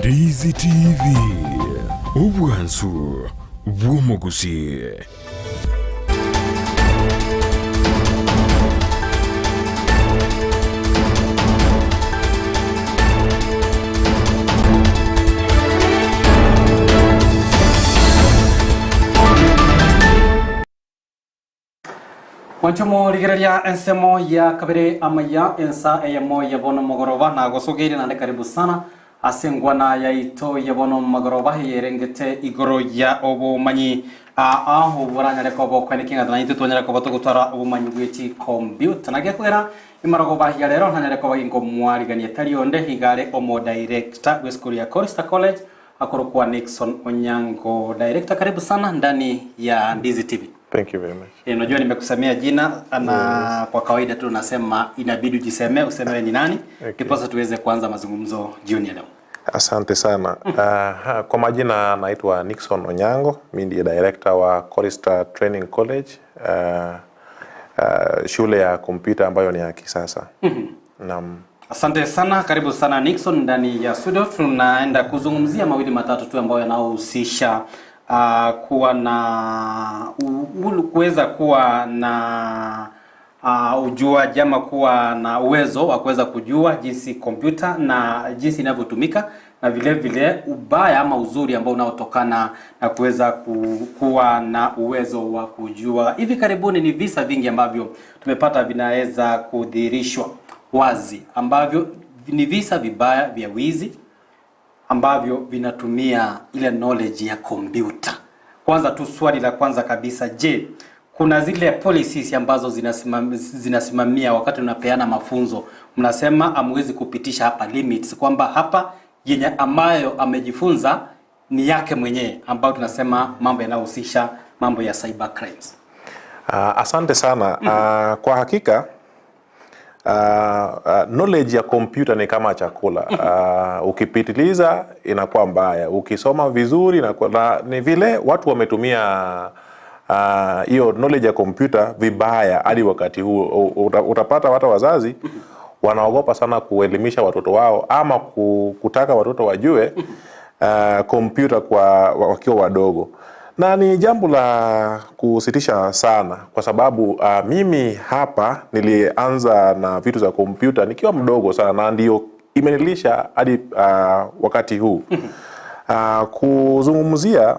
Ndizi TV ubwansu bw'omugusi. Wanchomo ligeraria ensemo ya kabere amaya ensa eyamo yabono mogoroba na gosogeri na karibu sana asengwana ya ito yabono mogoroba yerengete igoro ya obo manyi aho buranya reko bo kwanikinga na ito tonyera ko batugutara obo manyi bweti computer nage kwera imarago bahya rero ntanya reko bagingo mwarigani etari onde higare omo director wa school ya Chorister College akorokwa Nixon Onyango. Director, karibu sana ndani ya Ndizi TV. Thank you very much. Unajua nimekusamia jina na kwa kawaida tu nasema inabidi ujisemee useme ni nani ndiposa tuweze kuanza mazungumzo jioni ya leo. Asante sana. Kwa majina naitwa Nixon Onyango, mimi ndiye director wa Chorister Training College, shule ya kompyuta ambayo ni ya kisasa. Naam. Asante sana, karibu sana Nixon ndani ya studio. Tunaenda kuzungumzia mawili matatu tu ambayo yanayohusisha kuwa na kuweza kuwa na ujua jama kuwa na uwezo wa kuweza kujua jinsi kompyuta na jinsi inavyotumika na vile vile ubaya ama uzuri ambao unaotokana na kuweza kuwa na uwezo wa kujua. Hivi karibuni ni visa vingi ambavyo tumepata vinaweza kudhihirishwa wazi ambavyo ni visa vibaya vya wizi ambavyo vinatumia ile knowledge ya kompyuta. Kwanza tu swali la kwanza kabisa, je, kuna zile policies ambazo zinasimamia wakati unapeana mafunzo mnasema hamwezi kupitisha hapa limits kwamba hapa yenye ambayo amejifunza ni yake mwenyewe ambao tunasema mambo yanayohusisha mambo ya cyber crimes? Asante sana. Kwa hakika knowledge ya computer ni kama chakula. Ukipitiliza inakuwa mbaya, ukisoma vizuri inakuwa ni vile watu wametumia hiyo knowledge ya computer vibaya hadi wakati huu. Utapata watu wazazi wanaogopa sana kuelimisha watoto wao ama kutaka watoto wajue computer kwa wakiwa wadogo. Na ni jambo la kusitisha sana kwa sababu mimi hapa nilianza na vitu za kompyuta nikiwa mdogo sana na ndio imenilisha hadi wakati huu. Kuzungumzia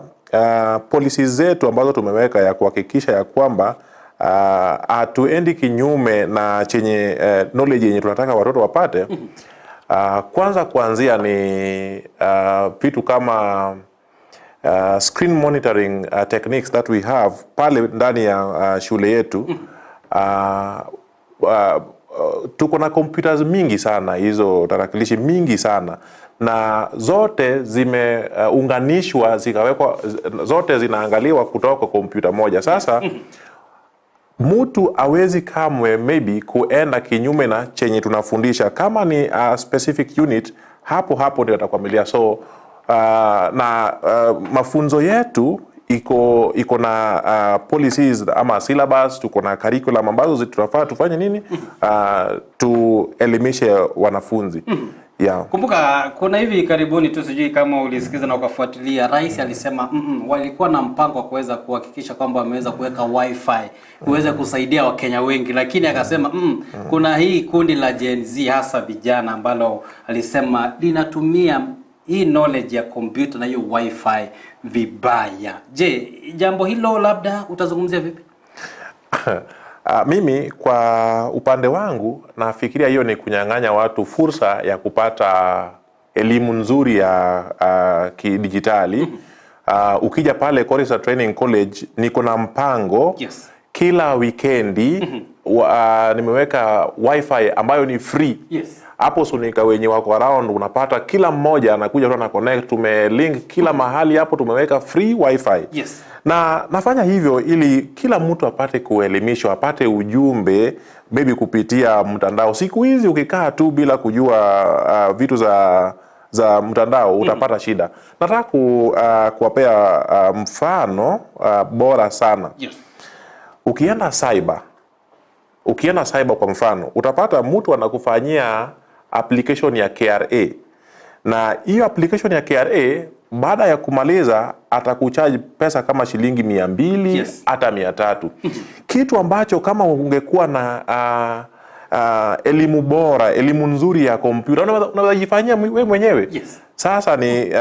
policies zetu ambazo tumeweka ya kuhakikisha ya kwamba hatuendi kinyume na chenye knowledge yenye tunataka watoto wapate. Kwanza kuanzia ni vitu kama screen monitoring techniques that we have pale ndani ya shule yetu. Tuko na computers mingi sana, hizo tarakilishi mingi sana, na zote zimeunganishwa zikawekwa, zote zinaangaliwa kutoka kwa kompyuta moja. Sasa mtu hawezi kamwe maybe kuenda kinyume na chenye tunafundisha. Kama ni specific unit, hapo ndio atakwamilia. So mafunzo yetu iko na policies ama syllabus, tuko na curriculum ambazo tunafaa tufanye nini tuelimishe wanafunzi. Yeah. Kumbuka kuna hivi karibuni tu, sijui kama ulisikiza na ukafuatilia, rais alisema walikuwa na mpango wa kuweza kuhakikisha kwamba wameweza kuweka wifi kuweza kusaidia Wakenya wengi, lakini akasema kuna hii kundi la Gen Z hasa vijana ambalo alisema linatumia hii knowledge ya computer na hiyo wifi vibaya. Je, jambo hilo labda utazungumzia vipi? Mimi kwa upande wangu nafikiria hiyo ni kunyang'anya watu fursa ya kupata elimu nzuri ya kidijitali. Ukija pale Chorister Training College niko na mpango kila weekendi nimeweka wifi ambayo ni free. Hapo sunika wenye wako around unapata kila mmoja anakuja tu na connect, tumelink kila mahali hapo, tumeweka free wifi. Na nafanya hivyo ili kila mtu apate kuelimishwa, apate ujumbe maybe kupitia mtandao. Siku hizi ukikaa tu bila kujua vitu za mtandao utapata shida. Nataka kuwapea mfano bora sana. Ukienda cyber kwa mfano, utapata mtu anakufanyia application ya KRA na hiyo application ya KRA baada ya kumaliza atakucharge pesa kama shilingi 200 hata 300. Kitu ambacho kama ungekuwa na elimu bora, elimu nzuri ya kompyuta unaweza jifanyia wewe mwenyewe. Sasa ni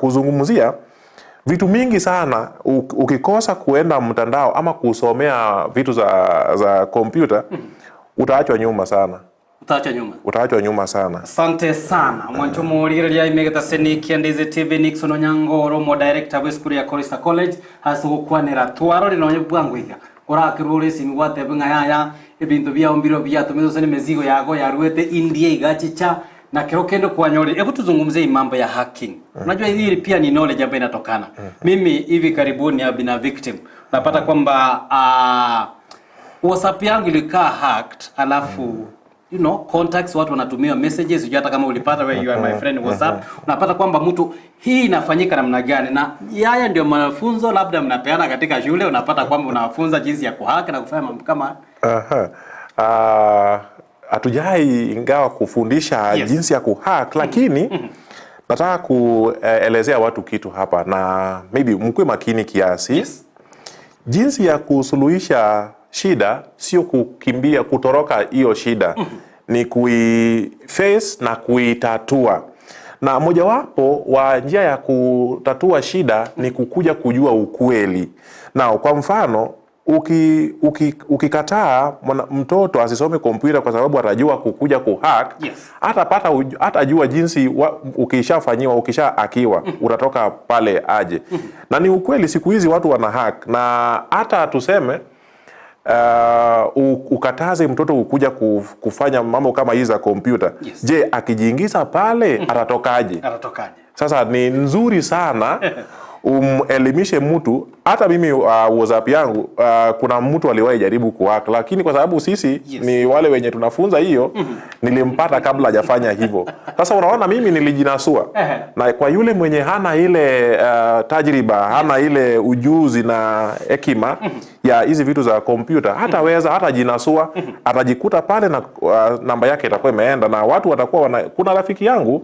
kuzungumzia vitu mingi sana. Ukikosa kuenda mtandao ama kusomea vitu za kompyuta utaachwa nyuma sana. Utaachwa nyuma sana. Asante sana. Mwancho muriria imegeta seni kiandize TV Nixon Onyango Romo director wa school ya Chorister College hasu kwanera twaro rinonye bwangwiga. Ora kirure simi wate benga yaya ebintu bya ombiro bya tumezo sene mezigo yago yaruete India igachicha na kero kendo kwanyori. Hebu tuzungumzie mambo ya hacking. Unajua hili pia ni knowledge ambayo inatokana. Mimi hivi karibuni have been a victim. Napata kwamba WhatsApp yangu ilikaa hacked alafu contacts watu wanatumia messages, hata kama ulipata wewe you are my friend WhatsApp, unapata kwamba mtu hii inafanyika namna gani, na haya ndio mafunzo labda mnapeana katika shule, unapata kwamba unawafunza jinsi ya kuhack na kufanya mambo kama hatujai ingawa kufundisha jinsi ya kuhack, lakini nataka kuelezea watu kitu hapa na maybe mkue makini kiasi. Jinsi ya kusuluhisha shida sio kukimbia kutoroka hiyo shida, ni kuiface na kuitatua. Na mojawapo wa njia ya kutatua shida ni kukuja kujua ukweli. Na kwa mfano ukikataa mtoto asisome kompyuta kwa sababu atajua kukuja kuhack, hatajua jinsi ukishafanyiwa ukishaakiwa utatoka pale aje. Na ni ukweli siku hizi watu wana hack, na hata tuseme ukataze mtoto kukuja kufanya mambo kama hizi za kompyuta. Je, akijiingiza pale atatokaje? Sasa ni nzuri sana elimishe mtu. Hata mimi WhatsApp yangu kuna mtu aliwahi jaribu kuhack, lakini kwa sababu sisi ni wale wenye tunafunza hiyo, nilimpata kabla hajafanya hivyo. Sasa unaona mimi nilijinasua. Na kwa yule mwenye hana ile tajriba, hana ile ujuzi na hekima ya hizi vitu za kompyuta, hata jinasua, atajikuta pale na namba yake itakuwa imeenda, na watu watakuwa kuna rafiki yangu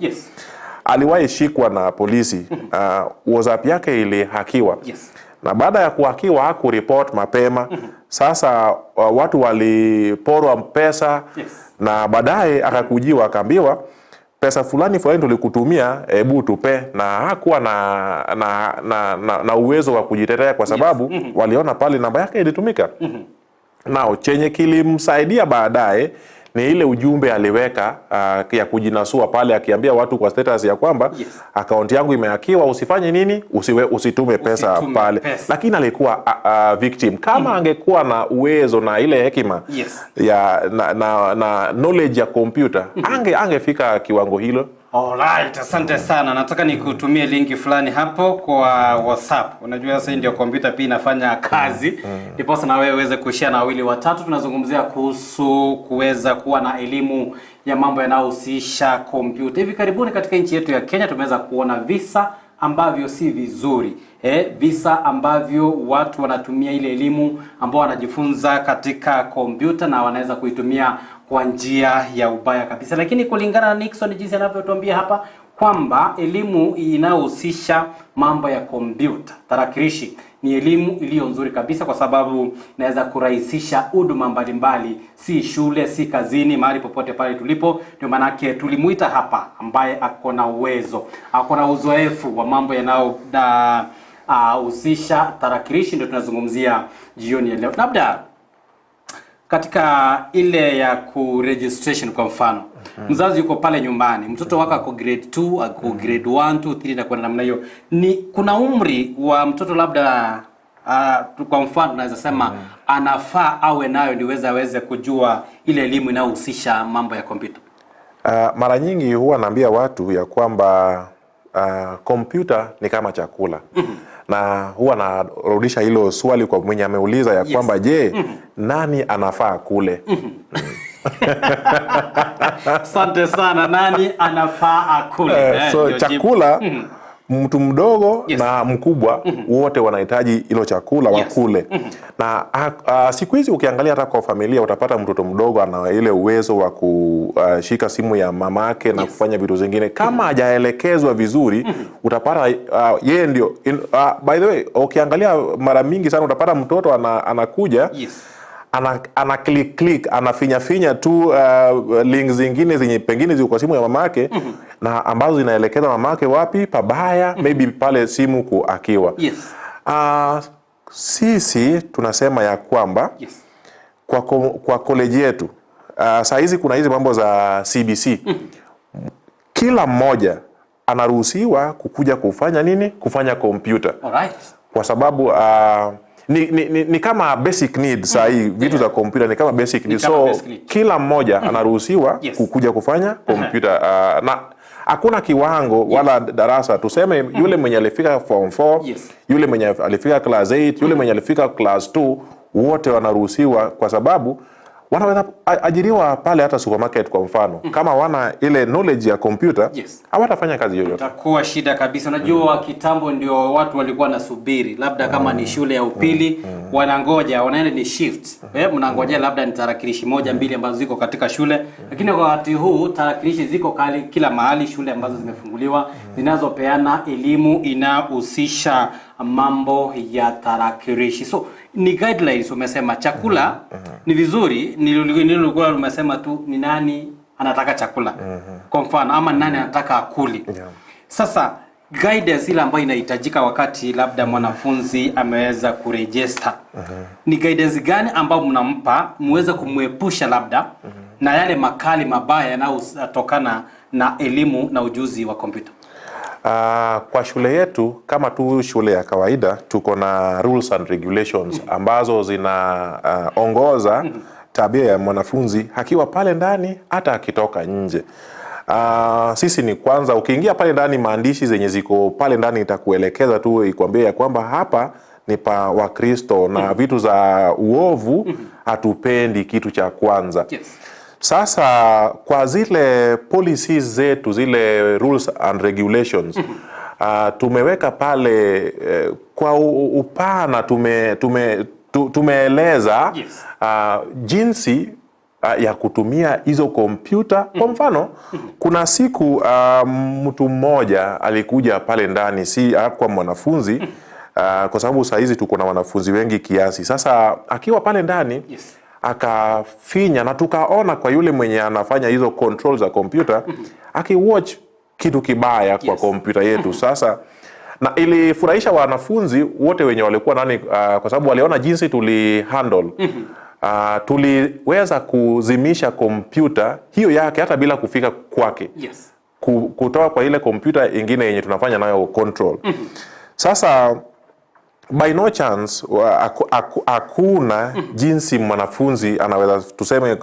aliwahi shikwa na polisi. WhatsApp yake ilihakiwa. Na baada ya kuhakiwa hakuripoti mapema. Sasa watu waliporwa pesa. Na baadaye akakujiwa akaambiwa pesa fulani tulikutumia, hebu tupe. Na hakuwa na uwezo wa kujitetea kwa sababu waliona pale namba yake ilitumika. Nao chenye kilimsaidia baadaye ni ile ujumbe aliweka ya kujinasua pale, akiambia watu kwa status ya kwamba account yangu imehakiwa, usifanye nini, usitume pesa pale. Lakini alikuwa victim. Kama angekuwa na uwezo na ile hekima ya na knowledge ya computer, angefika kiwango hilo. Alright, asante sana. Nataka nikutumie linki fulani hapo kwa WhatsApp. Unajua sasa ndio kompyuta pia inafanya kazi. Ndipo na wewe uweze kushare na wawili watatu. Tunazungumzia kuhusu kuweza kuwa na elimu ya mambo yanayohusisha kompyuta. Hivi karibuni katika nchi yetu ya Kenya tumeweza kuona visa ambavyo si vizuri. Visa ambavyo watu wanatumia ile elimu ambao wanajifunza katika kompyuta na wanaweza kuitumia kwa njia ya ubaya kabisa. Lakini kulingana na Nixon jinsi anavyotuambia hapa kwamba elimu inayohusisha mambo ya kompyuta, tarakilishi ni elimu iliyo nzuri kabisa, kwa sababu inaweza kurahisisha huduma mbalimbali, si shule, si kazini, mahali popote pale tulipo. Ndio maana yake tulimuita hapa ambaye akona uwezo, akona uzoefu wa mambo yanayohusisha tarakilishi. Ndio tunazungumzia jioni ya leo. Labda katika ile ya registration kwa mfano, mzazi yuko pale nyumbani, mtoto wako ako grade 2, ako grade 1, 2, 3 na kwa namna hiyo. Ni kuna umri wa mtoto labda kwa mfano naweza sema anafaa awe nayo ndiweza aweze kujua ile elimu inayohusisha mambo ya kompyuta? Mara nyingi huwa naambia watu ya kwamba kompyuta ni kama chakula. Na huwa narudisha hilo swali kwa mwenye ameuliza ya kwamba je, nani anafaa kule? Asante sana. Nani anafaa akule? So chakula mtu mdogo na mkubwa wote wanahitaji hilo chakula wakule. Na siku hizi ukiangalia hata kwa familia utapata mtoto mdogo ana ile uwezo wa kushika simu ya mamake na kufanya vitu zingine kama hajaelekezwa vizuri. Utapata yeye ndio by the way ukiangalia mara mingi sana utapata mtoto anakuja ana click anafinya tu links zingine zenye pengine ziko kwa simu ya mamake na ambazo zinaelekeza mamake wapi pabaya, maybe pale simu akiwa. Sisi tunasema ya kwamba kwa college yetu saa hizi kuna hizi mambo za CBC. Kila mmoja anaruhusiwa kukuja kufanya nini? Kufanya kompyuta. Kwa sababu ni kama basic need saa hii vitu za kompyuta ni kama basic need. So kila mmoja anaruhusiwa kukuja kufanya kompyuta na hakuna kiwango wala darasa. Tuseme yule mwenye alifika form 4, yule mwenye alifika class 8, yule mwenye alifika class 2, wote wanaruhusiwa kwa sababu wanaweza ajiriwa pale hata supermarket kwa mfano. Kama wana ile knowledge ya computer, hawatafanya kazi yoyote. Itakuwa shida kabisa. Unajua kitambo ndio watu walikuwa nasubiri. Labda kama ni shule ya upili, wanangoja, wanaenda ni shift. Mnangojea labda ni tarakilishi moja mbili ambazo ziko katika shule. Lakini kwa wakati huu tarakilishi ziko kila mahali, shule ambazo zimefunguliwa zinazopeana elimu inahusisha mambo ya tarakilishi. So ni guidelines umesema chakula ni vizuri, nilikuwa umesema tu ni nani anataka chakula. Kwa mfano ama nani anataka akuli. Sasa guidance ile ambayo inahitajika wakati labda mwanafunzi ameweza kuregister. Ni guidance gani ambayo mnampa muweze kumwepusha labda na yale makali mabaya yanayotokana na elimu na ujuzi wa kompyuta? Kwa shule yetu kama tu shule ya kawaida tuko na rules and regulations ambazo zinaongoza tabia ya mwanafunzi akiwa pale ndani hata akitoka nje. Sisi ni kwanza ukiingia pale ndani maandishi zenye ziko pale ndani itakuelekeza tu ikwambie ya kwamba hapa ni pa Wakristo na vitu za uovu hatupendi, kitu cha kwanza. Sasa kwa zile policies zetu, zile rules and regulations, tumeweka pale kwa upana, tumeeleza jinsi ya kutumia hizo kompyuta. Kwa mfano, kuna siku mtu mmoja alikuja pale ndani, si kwa mwanafunzi, kwa sababu saa hizi tuko na wanafunzi wengi kiasi. Sasa akiwa pale ndani, akafinya na tukaona kwa yule mwenye anafanya hizo control za kompyuta akiwatch kitu kibaya kwa kompyuta yetu. Sasa na ilifurahisha wanafunzi wote wenye walikuwa ndani kwa sababu waliona jinsi handle. Tuliweza kuzimisha kompyuta hiyo yake hata bila kufika kwake. Kutoa kwa ile kompyuta ingine yenye tunafanya nayo control. Sasa by no chance hakuna jinsi mwanafunzi anaweza tuseme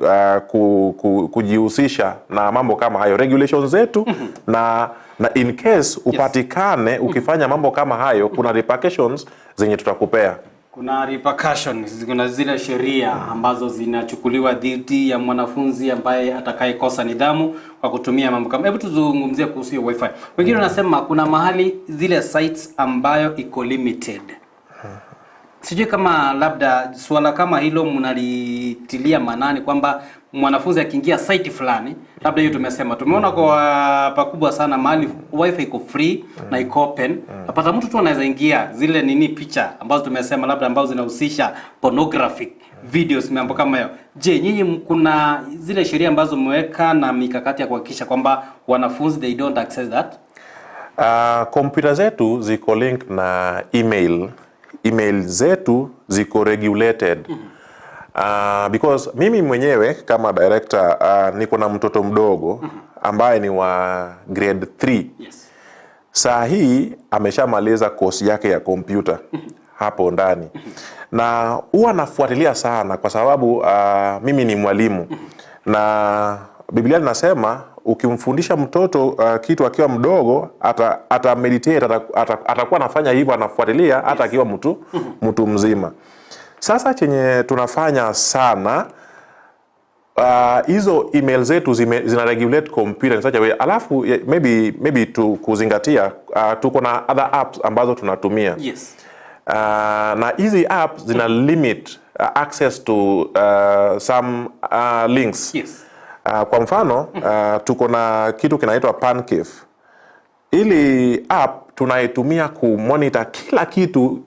kujihusisha na mambo kama hayo. Regulations zetu na in case upatikane ukifanya mambo kama hayo, kuna repercussions zenye tutakupea. Kuna repercussions, kuna zile sheria ambazo zinachukuliwa dhidi ya mwanafunzi ambaye atakayekosa nidhamu kwa kutumia mambo kama. Hebu tuzungumzie kuhusu wifi. Wengine wanasema kuna mahali zile sites ambayo iko limited. Sijui kama labda swala kama hilo mnalitilia manani kwamba mwanafunzi akiingia site fulani, labda hiyo tumeona kwa pakubwa sana mahali wifi iko free na iko open, napata mtu tu anaweza ingia zile picha ambazo tumesema labda ambazo zinahusisha pornographic videos, mambo kama hiyo. Je, nyinyi kuna zile sheria ambazo mmeweka na mikakati ya kuhakikisha kwamba wanafunzi they don't access that? Kompyuta zetu ziko link na email zetu ziko regulated. Because mimi mwenyewe kama director niko na mtoto mdogo ambaye ni wa grade 3. Saa hii ameshamaliza course yake ya kompyuta hapo ndani. Na huwa nafuatilia sana kwa sababu mimi ni mwalimu. Na Biblia inasema ukimfundisha mtoto kitu akiwa mdogo ata meditate, atakuwa anafanya hivyo, anafuatilia hata akiwa mtu mzima. Sasa chenye tunafanya sana hizo email zetu zina regulate computer in such a way. Alafu maybe kuzingatia tuko na other apps ambazo tunatumia. Yes. Na hizi apps zina limit access to some links. Yes. Kwa mfano tuko na kitu kinaitwa Pancave. Ili app tunaitumia kumonitor kila kitu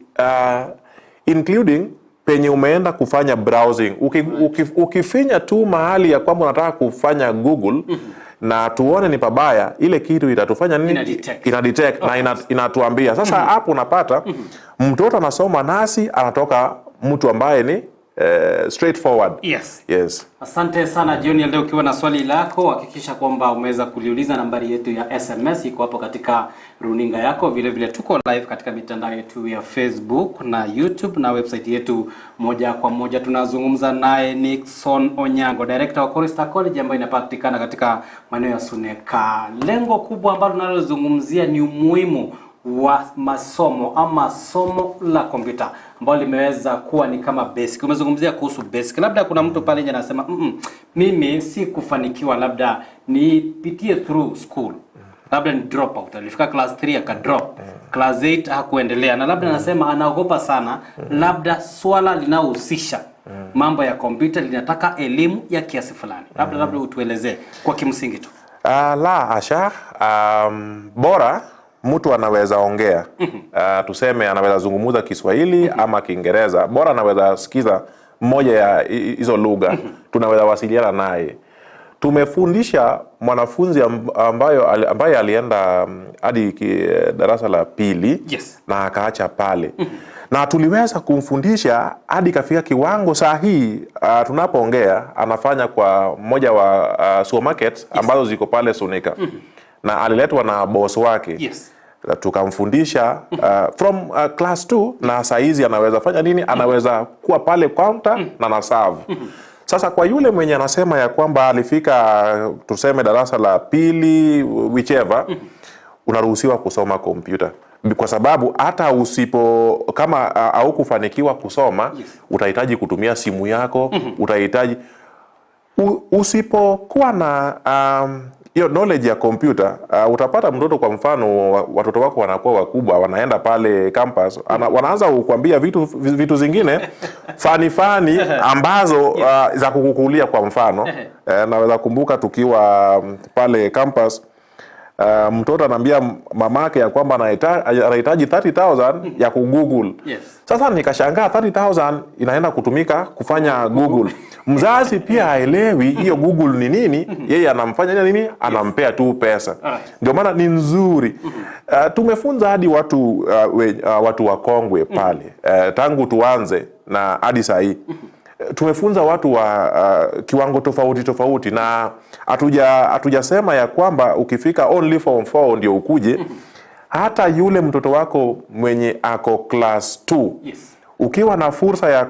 including penye umeenda kufanya browsing. Ukifinya tu mahali ya kwamba unataka kufanya Google na tuone ni pabaya, ile kitu itatufanya nini? Ina detect na inatuambia. Sasa hapo unapata mtoto anasoma nasi anatoka mtu ambaye ni straightforward. Yes. Yes. Asante sana jioni leo. Ukiwa na swali lako hakikisha kwamba umeweza kuliuliza. Nambari yetu ya SMS iko hapo katika runinga yako. Vile vile tuko live katika mitandao yetu ya Facebook na YouTube na website yetu moja kwa moja. Tunazungumza naye Nixon Onyango, director wa Chorister College ambayo inapatikana katika maeneo ya Suneka. Lengo kubwa ambalo tunalozungumzia ni umuhimu wa masomo ama somo la kompyuta ambalo limeweza kuwa ni kama basic. Umezungumzia kuhusu basic. Labda kuna mtu pale nje anasema mimi si kufanikiwa, labda nipitie through school, labda ni drop out, alifika class 3 aka drop, class 8 hakuendelea, na labda anasema anaogopa sana, labda swala linalohusisha mambo ya kompyuta linataka elimu ya kiasi fulani. Labda utuelezee kwa kimsingi tu. La asha, bora mtu anaweza ongea. Tuseme anaweza zungumuza Kiswahili ama Kiingereza. Bora anaweza sikiza moja ya hizo lugha. Tunaweza wasiliana naye. Tumefundisha mwanafunzi ambaye alienda hadi darasa la pili. Yes. Na akaacha pale. Na tuliweza kumfundisha hadi kafika kiwango sahihi. Tunapoongea anafanya kwa moja wa supermarket ambazo ziko pale Suneka. Na aliletwa na boss wake. Yes. Tukamfundisha from class 2 na saizi anaweza fanya nini? Anaweza kuwa pale counter na na serve. Sasa kwa yule mwenye anasema ya kwamba alifika tuseme darasa la pili whichever, unaruhusiwa kusoma kompyuta. Kwa sababu hata kama haukufanikiwa kusoma, utahitaji kutumia simu yako, utahitaji usipokuwa na hiyo knowledge ya kompyuta, utapata mtoto, kwa mfano watoto wako wanakuwa wakubwa, wanaenda pale campus, wanaanza kukuambia vitu zingine fani ambazo za kukukulia. Kwa mfano naweza kumbuka tukiwa pale campus, mtoto anaambia mamake ya kwamba anahitaji 30,000 ya kugoogle. Yes. Sasa nikashangaa 30,000 inaenda kutumika kufanya Google. Mzazi pia haelewi hiyo Google ni nini. Yeye anamfanya nini? Anampea tu pesa. Ndio maana ni nzuri. Tumefunza hadi watu wakongwe pale. Tangu tuanze na hadi saa hii. Tumefunza watu wa kiwango tofauti na hatujasema ya kwamba ukifika only form 4 ndio ukuje. Hata yule mtoto wako mwenye ako class 2, Yes. Ukiwa na fursa ya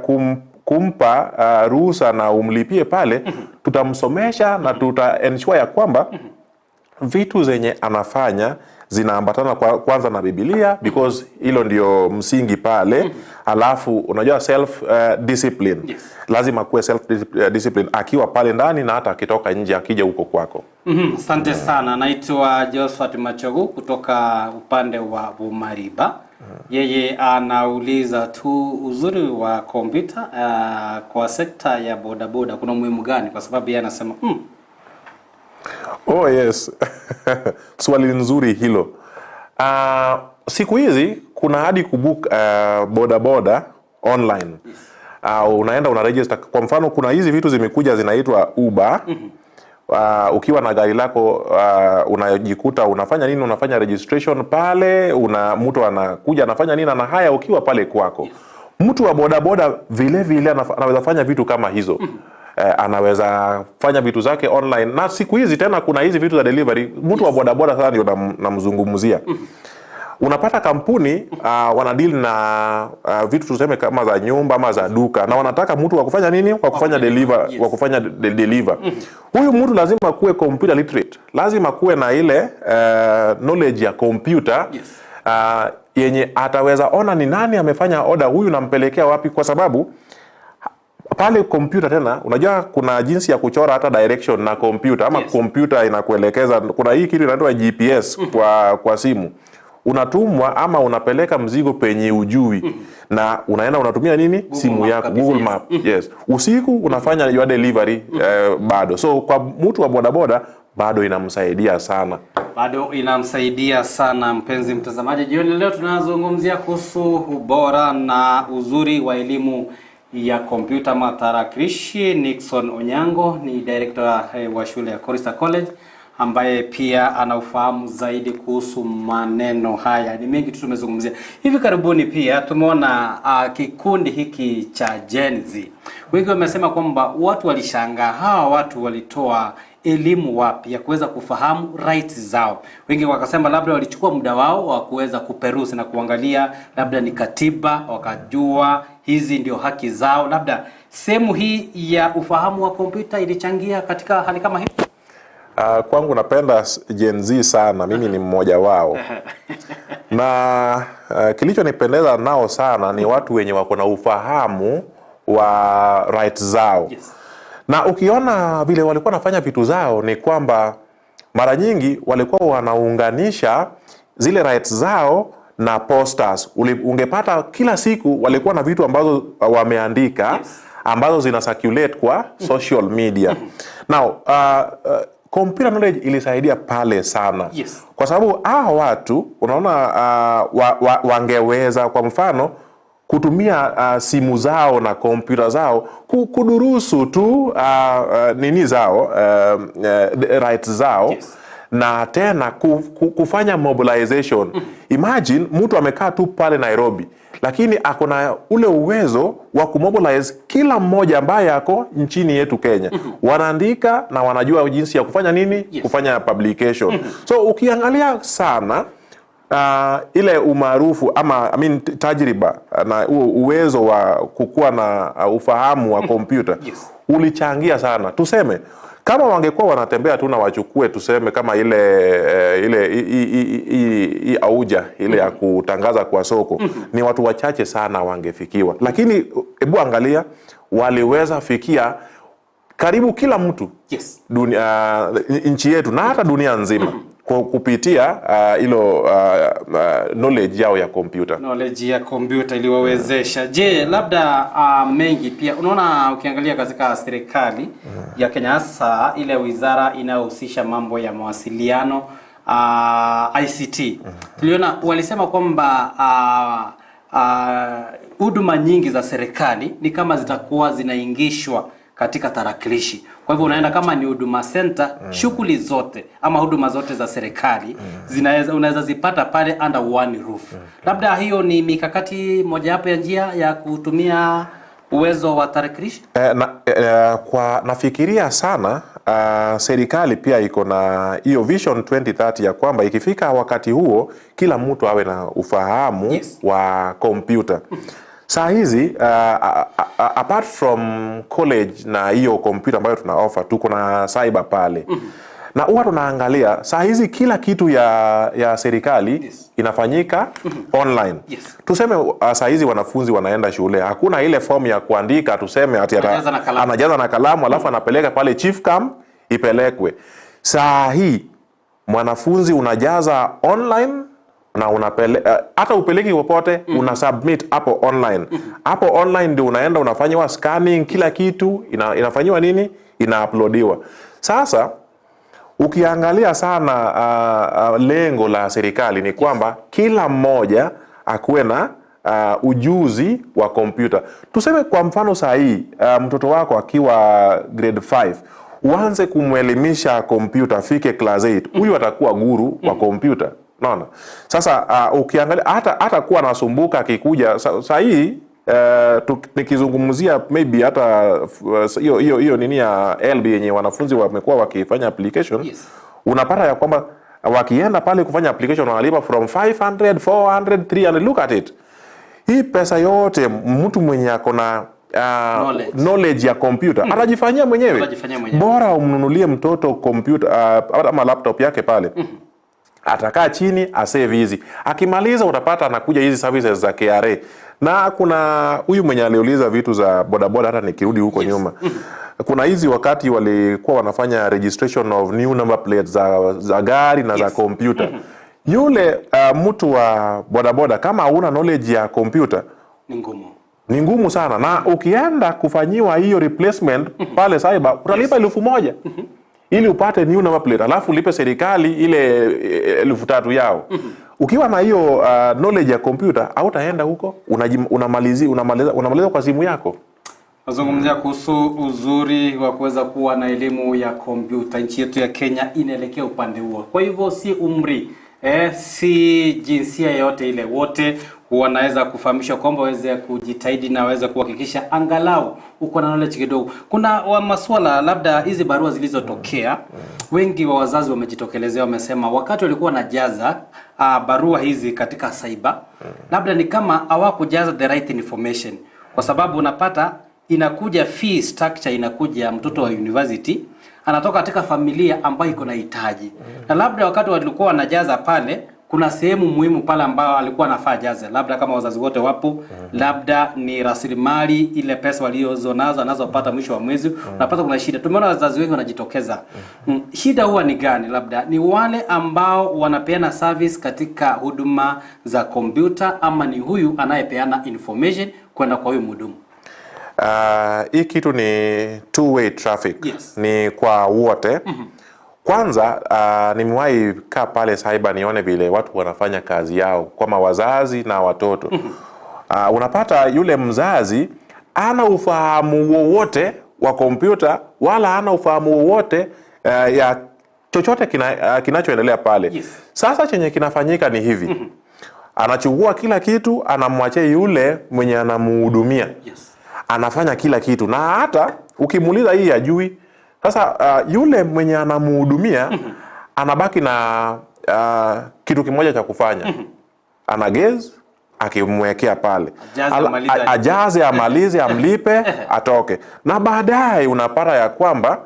kumpa ruhusa na umlipie pale, tutamsomesha na tuta ensure ya kwamba vitu zenye anafanya zinaambatana kwanza na Biblia, because hilo ndio msingi pale. Alafu unajua self discipline. Yes. Lazima kuwe self discipline akiwa pale ndani na hata akitoka nje akija huko kwako. Asante sana. Naitwa Josephat Machogu kutoka upande wa Bumariba. Yeye anauliza tu uzuri wa kompyuta kwa sekta ya bodaboda kuna umuhimu gani? Kwa sababu yeye anasema Oh yes. Swali nzuri hilo. Siku hizi kuna hadi kubook bodaboda online. Yes. Unaenda unaregister. Kwa mfano kuna hizi vitu zimekuja zinaitwa Uber. Ukiwa na gari lako unajikuta unafanya nini? Unafanya registration pale, mtu anakuja anafanya nini? Na haya ukiwa pale kwako. Yes. Mtu wa bodaboda vile anaweza fanya vitu kama hizo. Anaweza fanya vitu zake online. Na siku hizi tena kuna hizi vitu za delivery. Mtu wa bodaboda sasa ndio namzungumzia. Unapata kampuni wanadeal na vitu tuseme kama za nyumba ama za duka, na wanataka mtu wa kufanya nini? Wa kufanya deliver, wa kufanya deliver. Huyu mtu lazima kuwe computer literate. Lazima kuwe na ile knowledge ya computer. Yes. Yenye ataweza ona ni nani amefanya order, huyu nampelekea wapi, kwa sababu pale computer tena unajua kuna jinsi ya kuchora hata direction na computer ama. Yes. Computer inakuelekeza, kuna hii kitu inaitwa GPS kwa simu. unatumwa ama unapeleka mzigo penye ujui na unaenda unatumia nini? Simu yako, Google Map. Yes. Usiku unafanya your delivery bado. So kwa mtu wa bodaboda bado inamsaidia sana. Bado inamsaidia sana, mpenzi mtazamaji. Jioni leo tunazungumzia kuhusu ubora na uzuri wa elimu ya kompyuta matarakilishi. Nixon Onyango ni director wa shule ya Chorister College, ambaye pia anaufahamu zaidi kuhusu maneno haya. Ni mengi tu tumezungumzia. Hivi karibuni pia tumeona kikundi hiki cha Gen Z. Wengi wamesema kwamba watu walishangaa, hawa watu walitoa elimu wapi ya kuweza kufahamu rights zao. Wengi wakasema labda walichukua muda wao wa kuweza kuperusi na kuangalia labda ni katiba, wakajua hizi ndio haki zao. Labda sehemu hii ya ufahamu wa kompyuta ilichangia katika hali kama hii. Kwangu napenda Gen Z sana, mimi ni mmoja wao. Na kilichonipendeza nao sana ni watu wenye wako na ufahamu wa rights zao. Yes. Na ukiona vile walikuwa nafanya vitu zao ni kwamba mara nyingi walikuwa wanaunganisha zile rights zao na posters. Ungepata kila siku walikuwa na vitu ambazo wameandika, yes, ambazo zina circulate kwa social media. Now, computer knowledge ilisaidia pale sana. Yes. Kwa sababu watu unaona wangeweza kwa mfano kutumia simu zao na kompyuta zao kudurusu tu nini zao, rights zao. Yes. Na tena kufanya mobilization. Imagine mtu amekaa tu pale Nairobi, lakini akona ule uwezo wa kumobilize kila mmoja ambaye ako nchini yetu Kenya. Wanaandika na wanajua jinsi ya kufanya nini? Yes. Kufanya publication. So ukiangalia sana ile umaarufu ama tajriba na uwezo wa kukua na ufahamu wa kompyuta, Yes, ulichangia sana. Tuseme kama wangekuwa wanatembea tu na wachukue tuseme kama ile auja ile ya kutangaza kwa soko, ni watu wachache sana wangefikiwa. Lakini hebu angalia, waliweza fikia karibu kila mtu. yes, Nchi yetu na hata dunia nzima kupitia knowledge yao ya kompyuta. Knowledge ya kompyuta iliwawezesha. Je, labda mengi pia unaona ukiangalia katika serikali ya Kenya, hasa ile wizara inayohusisha mambo ya mawasiliano, ICT. Tuliona walisema kwamba huduma nyingi za serikali ni kama zitakuwa zinaingishwa katika tarakilishi. Kwa hivyo unaenda kama ni Huduma Center, shughuli zote ama huduma zote za serikali unaweza zipata pale under one roof. Labda hiyo ni mikakati mojawapo ya njia ya kutumia uwezo wa tarakilishi. Nafikiria sana serikali pia iko na hiyo Vision 2030 ya kwamba ikifika wakati huo kila mtu awe na ufahamu, yes, wa kompyuta. Saa hizi apart from college na hiyo kompyuta ambayo tuna offer, tuko na cyber pale. Na huwa tunaangalia saa hizi kila kitu ya serikali, yes, inafanyika online. Yes. Tuseme saa hizi wanafunzi wanaenda shule, hakuna ile form ya kuandika tuseme ati anajaza na kalamu alafu anapeleka pale chief camp ipelekwe. Saa hii mwanafunzi unajaza online na hata upeleki popote, una submit hapo online. Hapo online ndio unaenda unafanywa scanning, kila kitu inafanywa nini? Ina-uploadiwa. Sasa ukiangalia sana lengo la serikali ni kwamba kila mmoja akuwe na ujuzi wa kompyuta. Tuseme kwa mfano saa hii mtoto wako akiwa grade 5, uanze kumwelimisha kompyuta fike class 8, huyu atakuwa guru wa kompyuta. Naona. Sasa ukiangalia hata kuwa nasumbuka akikuja saa hii nikizungumzia maybe hata hiyo nini ya LB yenye wanafunzi wamekuwa wakifanya application, yes, unapata ya kwamba wakienda pale kufanya application wanalipa from 500, 400, 300. Look at it. Hii pesa yote mtu mwenye ako na knowledge ya kompyuta atajifanyia mwenyewe. Bora umnunulie mtoto kompyuta ama laptop yake pale. Atakaa chini asave hizi. Akimaliza utapata anakuja hizi services za KRA. Na kuna huyu mwenye aliuliza vitu za bodaboda, hata nikirudi huko, yes, nyuma. Kuna hizi wakati walikuwa wanafanya registration of new number plates za gari na, yes, za kompyuta. Yule mtu wa bodaboda kama hauna knowledge ya computer ni ngumu sana, na ukienda kufanyiwa hiyo replacement pale cyber utalipa 1,000 ili upate new number plate, alafu ulipe serikali ile 3,000 yao. Ukiwa na hiyo knowledge ya computer hautaenda huko, unamaliza kwa simu yako. Nazungumzia kuhusu uzuri wa kuweza kuwa na elimu ya kompyuta. Nchi yetu ya Kenya inaelekea upande huo. Kwa hivyo si umri, si jinsia yote ile, wote wanaweza kufahamishwa kwamba waweze kujitahidi na waweze kuhakikisha angalau uko na knowledge kidogo. Kuna masuala labda hizi barua zilizotokea, wengi wa wazazi wamejitokelezea, wamesema wakati walikuwa wanajaza barua hizi katika cyber, labda ni kama hawakujaza the right information, kwa sababu unapata inakuja fee structure, inakuja mtoto wa university anatoka katika familia ambayo iko na hitaji, na labda wakati walikuwa wanajaza pale kuna sehemu muhimu pale ambao alikuwa anafaa jaze, labda kama wazazi wote wapo, labda ni rasilimali ile pesa waliozonazo anazopata mwisho wa mwezi, unapata kuna shida. Tumeona wazazi wengi wanajitokeza. Shida huwa ni gani? Labda ni wale ambao wanapeana service katika huduma za kompyuta, ama ni huyu anayepeana information kwenda kwa huyu mhudumu? Hii kitu ni two-way traffic. Yes. Ni kwa wote. Kwanza nimewahi kaa pale cyber nione vile watu wanafanya kazi yao kama wazazi na watoto. Unapata yule mzazi ana ufahamu wowote wa kompyuta wala ana ufahamu wowote ya chochote kinachoendelea pale. Yes. Sasa chenye kinafanyika ni hivi. Anachukua kila kitu, anamwachia yule mwenye anamhudumia. Yes. Anafanya kila kitu, na hata ukimuuliza hii hajui. Sasa yule mwenye anamhudumia anabaki na kitu kimoja cha kufanya. Anagezi akimwekea pale. Ajaze, amalize, amlipe, atoke. Na baadaye unapata ya kwamba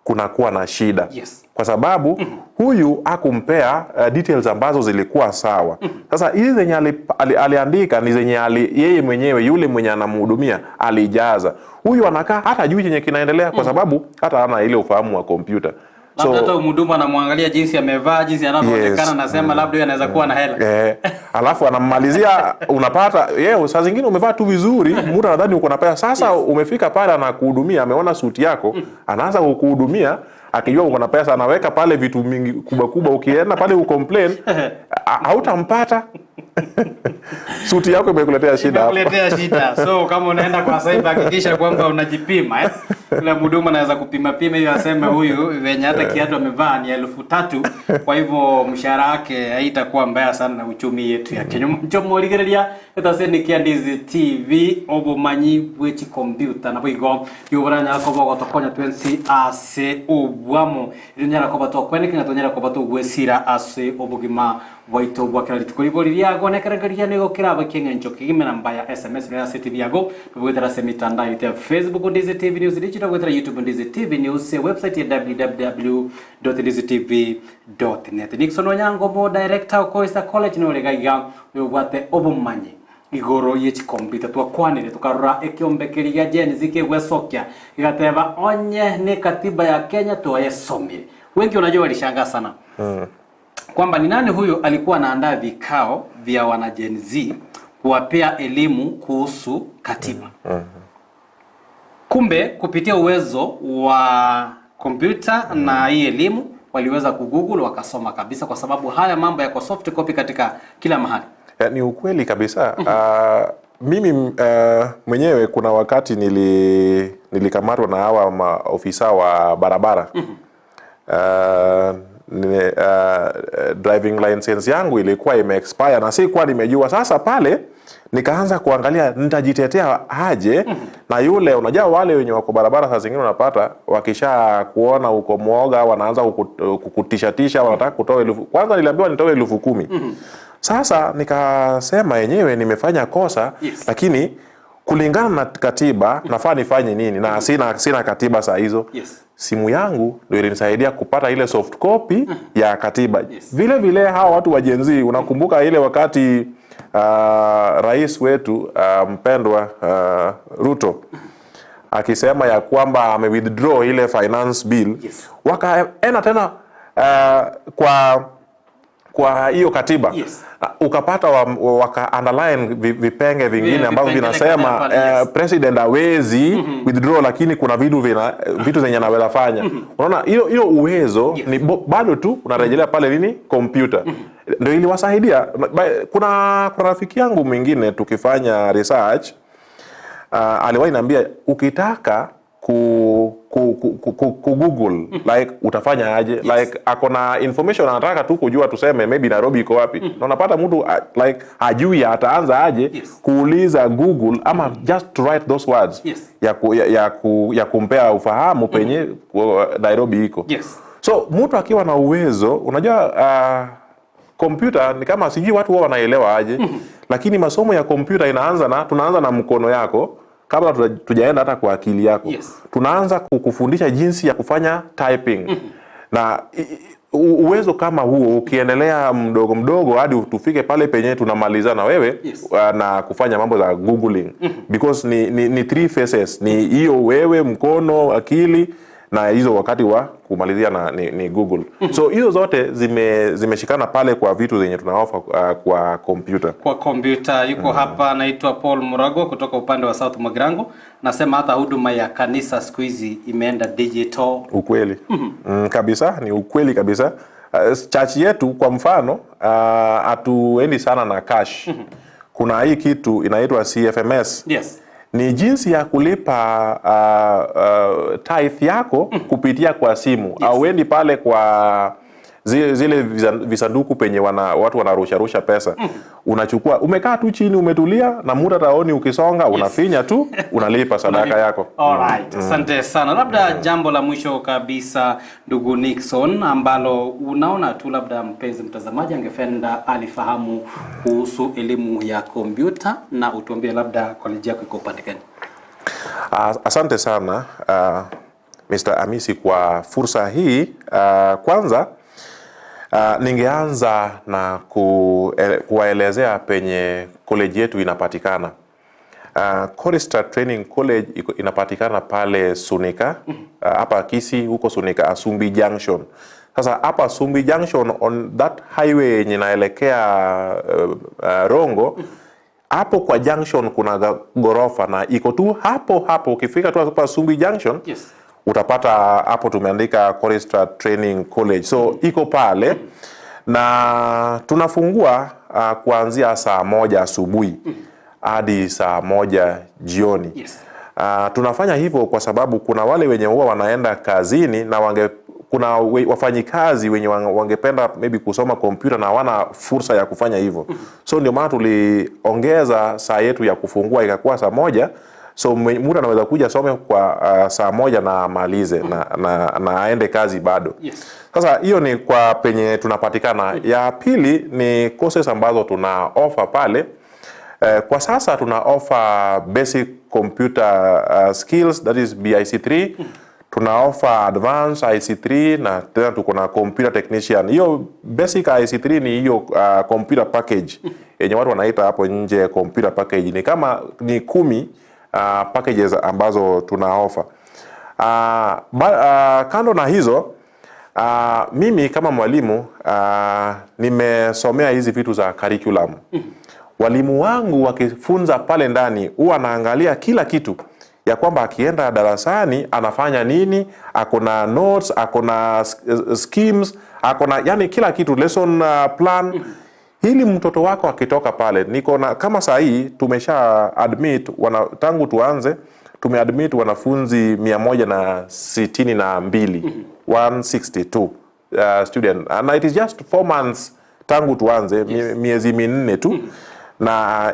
kunakuwa na shida. Yes. Kwa sababu huyu hakumpea details ambazo zilikuwa sawa. Sasa hizi zenye aliandika ni zenye yeye mwenyewe yule mwenye anamhudumia alijaza. Huyu anakaa hata hajui chenye kinaendelea kwa sababu hata hana ile ufahamu wa kompyuta. So hata mhudumu anamwangalia jinsi amevaa, jinsi anavyoonekana, nasema labda yeye anaweza kuwa na hela. Alafu anammalizia, unapata saa zingine umevaa tu vizuri, mtu anadhani uko na pesa. Sasa umefika pale anakuhudumia, ameona suti yako, anaanza kukuhudumia akijua uko na pesa, anaweka pale vitu mingi kubwa. Ukienda pale ucomplain, hautampata. Suti yako imekuletea shida. So kama unaenda kwa cyber, hakikisha kwamba unajipima. Yule mhudumu anaweza kupima hiyo, aseme huyu venye hata kiatu amevaa ni 3,000. Kwa hivyo mshahara wake haitakuwa mbaya sana na uchumi yetu ya Kenya. Mchomo ligereria etaseni Kiandizi TV obumanyi bwechi computer na bwigo yuburanya ko bogotokonya 20 ase obwamo irinyara ko batokweneke ngatonyera ko batugwesira ase obugima waito bwakira litukuriboria gonekeregeria nego kiraba kingencho kigimena mbaya SMS na TV yago bwetera semitanda yote Facebook Ndizi TV News, digital bwetera YouTube Ndizi TV News, website ya www.ndizitv.net. Nixon Wanyango bo director ko isa college no legaiga yobwate obumanyi igoro yechi computer twakwanire tukarura ekiombekeria Gen Z kigwesokia igateba onye ni katiba ya Kenya tuayesomie. Wengi unajua walishangaa sana kwamba ni nani huyo alikuwa anaandaa vikao vya wana Gen Z kuwapea elimu kuhusu katiba. Kumbe kupitia uwezo wa kompyuta na hii elimu waliweza kugoogle wakasoma kabisa, kwa sababu haya mambo yako soft copy katika kila mahali. Ni ukweli kabisa. Mimi mwenyewe kuna wakati nilikamatwa na hawa maofisa wa barabara. Driving license yangu ilikuwa imeexpire na sikuwa nimejua. Sasa pale nikaanza kuangalia nitajitetea aje. Na yule unajua wale wenye wako barabara saa zingine unapata wakisha kuona uko mwoga wanaanza kukutisha wanataka kutoa kwanza niliambiwa nitoe 10,000. Sasa nikasema yenyewe nimefanya kosa, lakini kulingana na katiba nafaa nifanye nini, na sina katiba saa hizo. Simu yangu ndio ilinisaidia kupata ile soft copy ya katiba. Vile vile hawa watu wa Gen Z, unakumbuka ile wakati rais wetu mpendwa Ruto akisema ya kwamba ame withdraw ile finance bill, wakaenda tena kwa hiyo katiba. Yes. Ukapata waka underline vipenge vingine ambavyo vinasema president hawezi withdraw, lakini kuna vitu zenye anaweza fanya. Unaona hiyo uwezo ni bado tu unarejelea pale nini computer. Ndio iliwasaidia. Kuna rafiki yangu mwingine tukifanya research aliwahi niambia ukitaka Google like utafanya aje? Like akona information anataka tu kujua, tuseme maybe Nairobi iko wapi, na unapata mtu like hajui ataanza aje kuuliza Google ama just to write those words ya kumpea ufahamu penye Nairobi iko. So mtu akiwa na uwezo, unajua computer ni kama sijui watu wao wanaelewa aje, lakini masomo ya computer tunaanza na mkono yako kabla tujaenda hata kwa akili yako. Tunaanza kukufundisha jinsi ya kufanya typing. Na uwezo kama huo ukiendelea mdogo mdogo hadi tufike pale penye tunamaliza na wewe na kufanya mambo za googling. Because ni three phases. Ni hiyo wewe, mkono, akili, na hizo wakati wa kumalizia ni Google. So hizo zote zimeshikana pale kwa vitu zenye tunaofa kwa computer. Kwa computer yuko hapa anaitwa Paul Murago kutoka upande wa South Magrango. Nasema hata huduma ya kanisa siku hizi imeenda digital. Ukweli. Kabisa, ni ukweli kabisa. Church yetu kwa mfano hatuendi sana na cash. Kuna hii kitu inaitwa CFMS. Ni jinsi ya kulipa tithe yako kupitia kwa simu. Auendi pale kwa zile visanduku penye watu wanarusha pesa. Unachukua, umekaa tu chini umetulia, na muda taoni ukisonga unafinya tu unalipa sadaka yako. Alright, asante sana. Labda jambo la mwisho kabisa ndugu Nixon, ambalo unaona tu labda mpenzi mtazamaji angependa alifahamu kuhusu elimu ya kompyuta, na utuambie labda college yako iko upande gani? Asante sana Mr. Amisi kwa fursa hii. Kwanza ningeanza na kuwaelezea penye college yetu inapatikana. Chorister Training College inapatikana pale Sunika, hapa Kisii, huko Sunika, Asumbi Junction. Sasa hapa Asumbi Junction, on that highway yenye inaelekea Rongo, hapo kwa junction kuna gorofa na iko tu hapo ukifika tu hapa Asumbi Junction, utapata hapo tumeandika Chorister Training College. So iko pale na tunafungua kuanzia saa 1 asubuhi hadi saa 1 jioni. Tunafanya hivyo kwa sababu kuna wale wenye huwa wanaenda kazini na kuna wafanyikazi wenye wangependa maybe kusoma kompyuta na hawana fursa ya kufanya hivyo. So ndio maana tuliongeza saa yetu ya kufungua ikakuwa saa 1. So mtu anaweza kuja some kwa saa 1 na amalize na aende kazi bado. Sasa hiyo ni kwa penye tunapatikana. Ya pili ni courses ambazo tuna offer pale. Kwa sasa tuna offer basic computer skills, that is BIC3. Tuna offer advanced IC3 na tena tuko na computer technician. Hiyo basic IC3 ni hiyo computer package yenye watu wanaita hapo nje computer package. Ni kama ni 10 packages ambazo tuna offer. Kando na hizo, mimi kama mwalimu nimesomea hizi vitu za curriculum. Walimu wangu wakifunza pale ndani huwa naangalia kila kitu, ya kwamba akienda darasani anafanya nini, akona notes, akona schemes, akona yani kila kitu, lesson plan. Hili mtoto wako akitoka pale, niko na kama saa hii tumesha admit tangu tuanze tumeadmit wanafunzi 162 162 student, and it is just 4 months tangu tuanze, miezi 4 tu. Na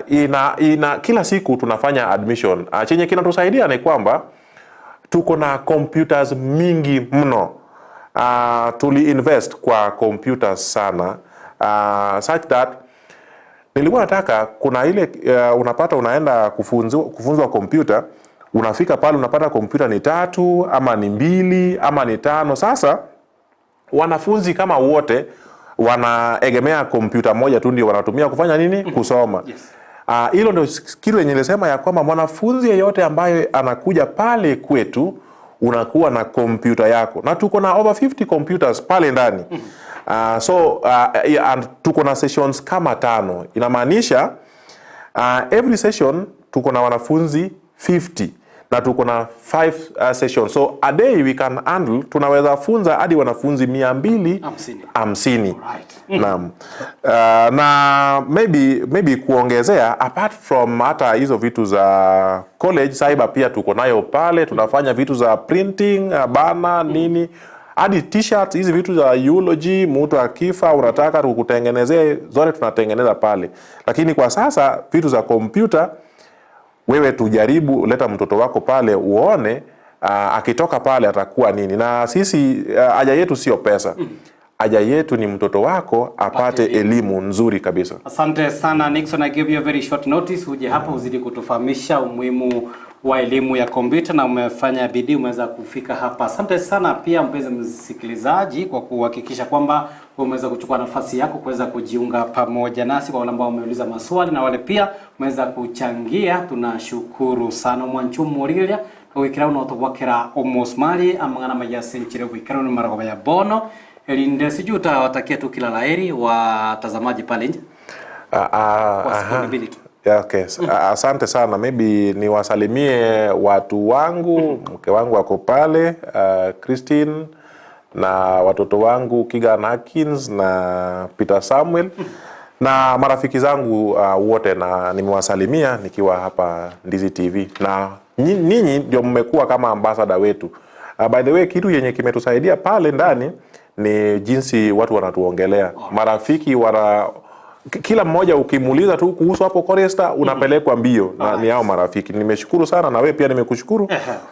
kila siku tunafanya admission. Chenye kinatusaidia ni kwamba tuko na computers mingi mno. Tuli invest kwa computers sana, such that nilikuwa nataka kuna ile unapata unaenda kufunzwa computer, unafika pale unapata computer ni 3 ama ni 2 ama ni 5. Sasa wanafunzi kama wote wanaegemea kompyuta moja tu ndio wanatumia kufanya nini? Kusoma. Hilo ndio kitu yenye nilisema ya kwamba mwanafunzi yeyote ambaye anakuja pale kwetu unakuwa na kompyuta yako, na tuko na over 50 computers pale ndani. And tuko na sessions kama 5. Inamaanisha every session tuko na wanafunzi 50 na tuko na 5 sessions. So a day we can handle, tunaweza funza hadi wanafunzi 250. Naam. Na maybe kuongezea, apart from hata hizo vitu za college, cyber pia tuko nayo pale. Tunafanya vitu za printing, bana nini, hadi t-shirts, hizi vitu za eulogy, mtu akifa unataka tukutengenezee, zote tunatengeneza pale. Lakini kwa sasa vitu za kompyuta, wewe tujaribu leta mtoto wako pale uone akitoka pale atakuwa nini. Na sisi haja yetu sio pesa. Haja yetu ni mtoto wako apate elimu nzuri kabisa. Asante sana Nixon, I give you a very short notice uje hapa uzidi kutufahamisha umuhimu wa elimu ya kompyuta, na umefanya bidii, umeweza kufika hapa. Asante sana pia mpenzi msikilizaji kwa kuhakikisha kwamba umeweza kuchukua nafasi yako kuweza kujiunga pamoja nasi. Kwa wale ambao wameuliza maswali na wale pia umeweza kuchangia, tunashukuru sana. Mwanchumu Morilia wikira unotobokera omosmali amangana mayasenchire wikira ni maragoba ya bono elinde sijuta watakia tu kila laheri watazamaji pale nje. Okay. Asante sana. Maybe niwasalimie watu wangu, mke wangu wako pale, Christine, na watoto wangu Kigan Atkins na Peter Samuel, na marafiki zangu wote, na nimewasalimia nikiwa hapa Ndizi TV, na ninyi ndio mmekuwa kama ambassador wetu. By the way, kitu yenye kimetusaidia pale ndani ni jinsi watu wanatuongelea. Marafiki kila mmoja ukimuuliza tu kuhusu hapo Chorister unapelekwa mbio na ni hao marafiki. Nimeshukuru sana, na wewe pia nimekushukuru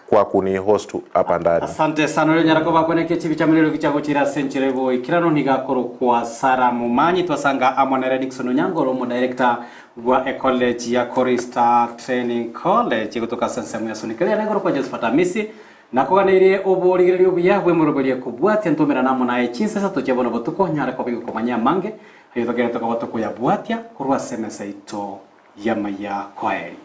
kwa kuni-host hapa ndani. Asante sana leo nyarako kwenye kichivi cha milelo kichago chira senchirevo ikirano nigakoro kwa Sara Mumanyi twasanga Amwana Nixon Onyango mo director wa college ya Chorister Training College kutoka Sensemu ya Sunikele na ngoro kwa Josephat Amisi nakoganire oborigererio buyabwe muroberie kubwatia ntumira namo nae chinsesa tochebona botuko nyarako bikomanya mange ayotokera toka botuko ya bwatia kurwa semesa ito ya maya kwaheri.